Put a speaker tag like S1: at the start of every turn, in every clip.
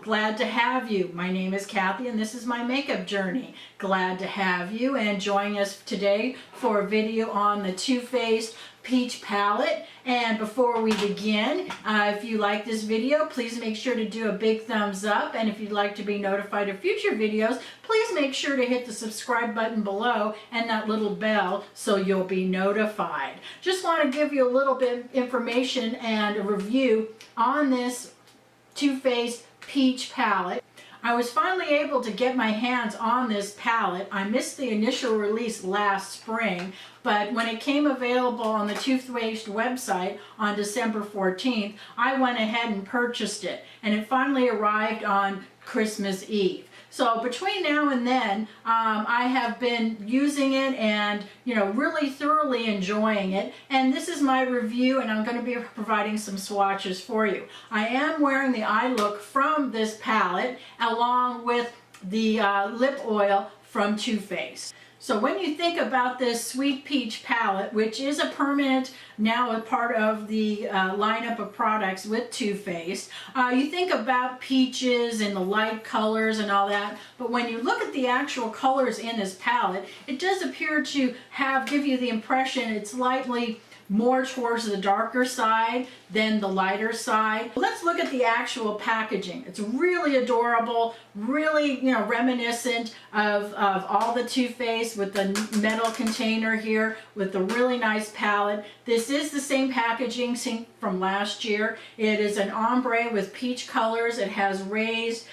S1: Glad to have you. My name is Kathy and this is my makeup journey. Glad to have you and join us today for a video on the Too Faced Peach Palette. And before we begin, if you like this video, please make sure to do a big thumbs up. And if you'd like to be notified of future videos, please make sure to hit the subscribe button below and that little bell so you'll be notified. Just want to give you a little bit of information and a review on this Too Faced Peach Palette. I was finally able to get my hands on this palette. I missed the initial release last spring, but when it came available on the Too Faced website on December 14th, I went ahead and purchased it, and it finally arrived on Christmas Eve. So between now and then, I have been using it and, really thoroughly enjoying it. And this is my review, and I'm going to be providing some swatches for you. I am wearing the eye look from this palette along with the lip oil from Too Faced. So when you think about this Sweet Peach palette, which is a permanent, now a part of the lineup of products with Too Faced, you think about peaches and the light colors and all that, but when you look at the actual colors in this palette, it does appear to give you the impression it's slightly more towards the darker side than the lighter side. Let's look at the actual packaging. It's really adorable, really reminiscent of all the Too Faced, with the metal container here with the really nice palette. This is the same packaging from last year. It is an ombre with peach colors. It has raised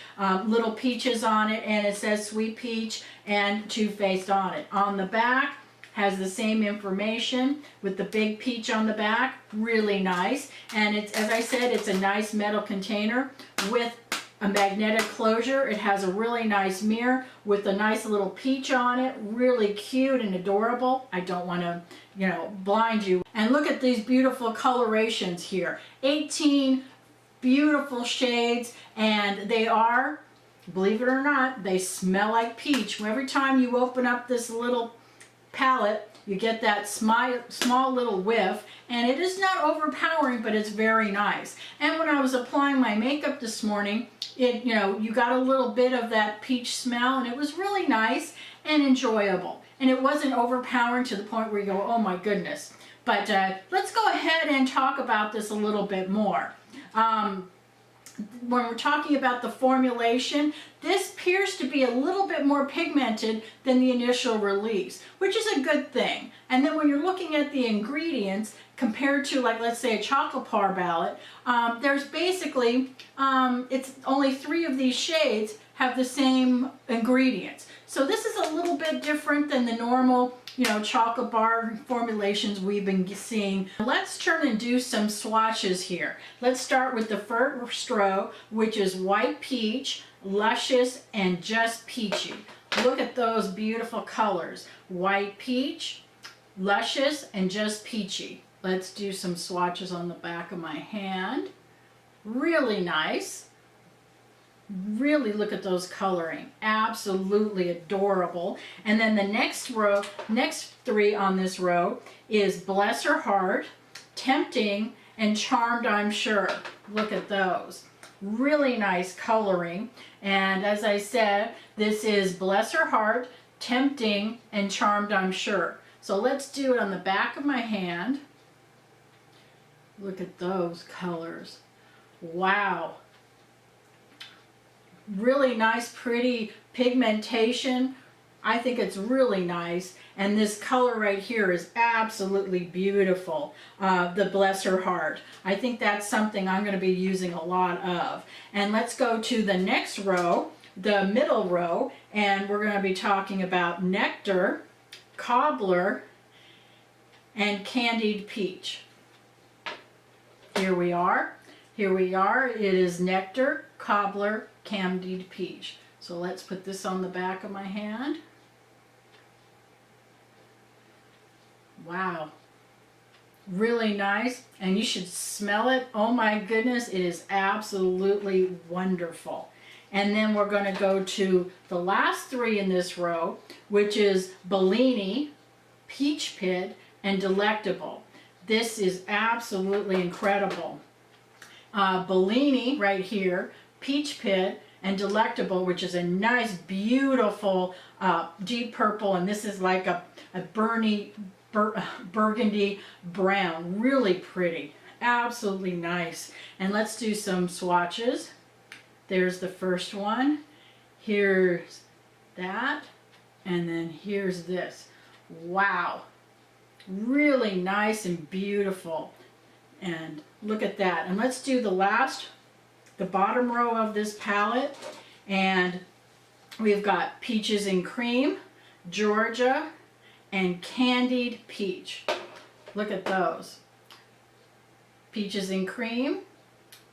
S1: little peaches on it, and it says Sweet Peach and Too Faced on it. On the back, has the same information with the big peach on the back. Really nice. And it's, as I said, it's a nice metal container with a magnetic closure. It has a really nice mirror with a nice little peach on it. Really cute and adorable. I don't want to, blind you. And look at these beautiful colorations here. 18 beautiful shades, and they are, believe it or not, they smell like peach. Every time you open up this little palette, you get that small little whiff, and it is not overpowering, but it's very nice. And when I was applying my makeup this morning, you got a little bit of that peach smell, and it was really nice and enjoyable. And it wasn't overpowering to the point where you go, oh my goodness. But let's go ahead and talk about this a little bit more. When we're talking about the formulation, this appears to be a little bit more pigmented than the initial release, which is a good thing. And then when you're looking at the ingredients compared to, like, let's say a chocolate bar palette, there's basically, it's only 3 of these shades have the same ingredients. So this is a little bit different than the normal chocolate bar formulations we've been seeing. Let's turn and do some swatches here. Let's start with the first row, which is White Peach, Luscious, and Just Peachy. Look at those beautiful colors. White Peach, Luscious, and Just Peachy. Let's do some swatches on the back of my hand. Really nice. Really look at those coloring. Absolutely adorable. And then the next 3 on this row is Bless Her Heart, Tempting, and Charmed, I'm Sure. Look at those. Really nice coloring. And as I said, this is Bless Her Heart, Tempting, and Charmed, I'm Sure. So let's do it on the back of my hand. Look at those colors. Wow. Really nice, pretty pigmentation. I think it's really nice. And this color right here is absolutely beautiful. The Bless Her Heart. I think that's something I'm going to be using a lot of. And let's go to the next row, the middle row, and we're going to be talking about Nectar, Cobbler, and Candied Peach. Here we are. Here we are. It is Nectar, Cobbler, Candied Peach. So let's put this on the back of my hand. Wow. Really nice. And you should smell it. Oh my goodness. It is absolutely wonderful. And then we're going to go to the last 3 in this row, which is Bellini, Peach Pit, and Delectable. This is absolutely incredible. Bellini right here, Peach Pit, and Delectable, which is a nice, beautiful deep purple, and this is like a burgundy brown. Really pretty. Absolutely nice. And let's do some swatches. There's the first one. Here's that. And then here's this. Wow. Really nice and beautiful. And look at that. And let's do the bottom row of this palette. And we've got Peaches and Cream, Georgia, and Candied Peach. Look at those. Peaches and Cream,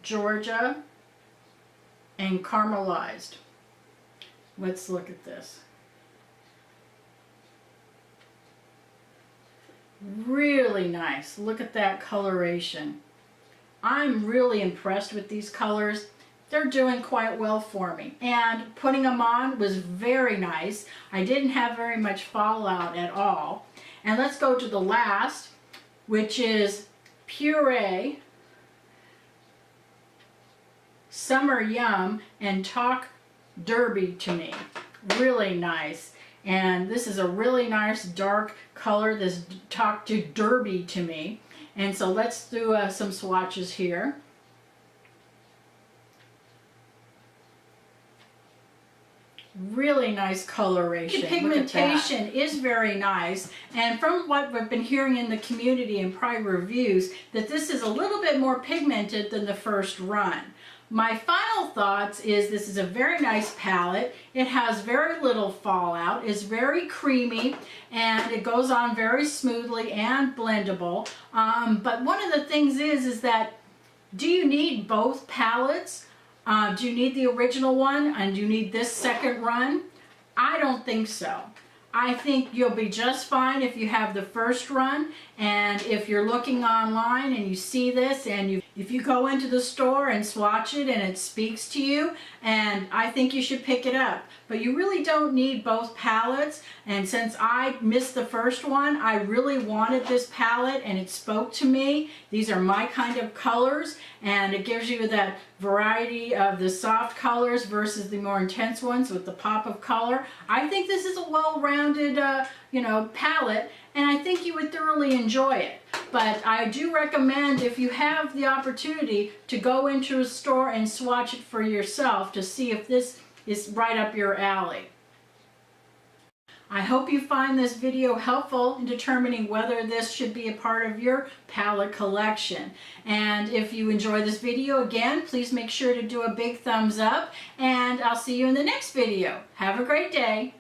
S1: Georgia, and Caramelized. Let's look at this. Really nice. Look at that coloration. I'm really impressed with these colors. They're doing quite well for me. And putting them on was very nice. I didn't have very much fallout at all. And let's go to the last, which is Puree, Summer Yum, and Talk Derby to me. Really nice. And this is a really nice dark color, this Talk to Derby to me. And so let's do some swatches here. Really nice coloration. The pigmentation is very nice, and from what we've been hearing in the community and prior reviews, that this is a little bit more pigmented than the first run. My final thoughts is this is a very nice palette. It has very little fallout, it's very creamy, and it goes on very smoothly and blendable. But one of the things is that, do you need both palettes? Do you need the original one and do you need this second run? I don't think so. I think you'll be just fine if you have the first run, and if you're looking online and you see this and if you go into the store and swatch it and it speaks to you, and I think you should pick it up. But you really don't need both palettes, and since I missed the first one, I really wanted this palette and it spoke to me. These are my kind of colors, and it gives you that variety of the soft colors versus the more intense ones with the pop of color. I think this is a well-rounded palette, and I think you would thoroughly enjoy it. But I do recommend, if you have the opportunity, to go into a store and swatch it for yourself to see if this is right up your alley. I hope you find this video helpful in determining whether this should be a part of your palette collection. And if you enjoy this video, again, please make sure to do a big thumbs up, and I'll see you in the next video. Have a great day.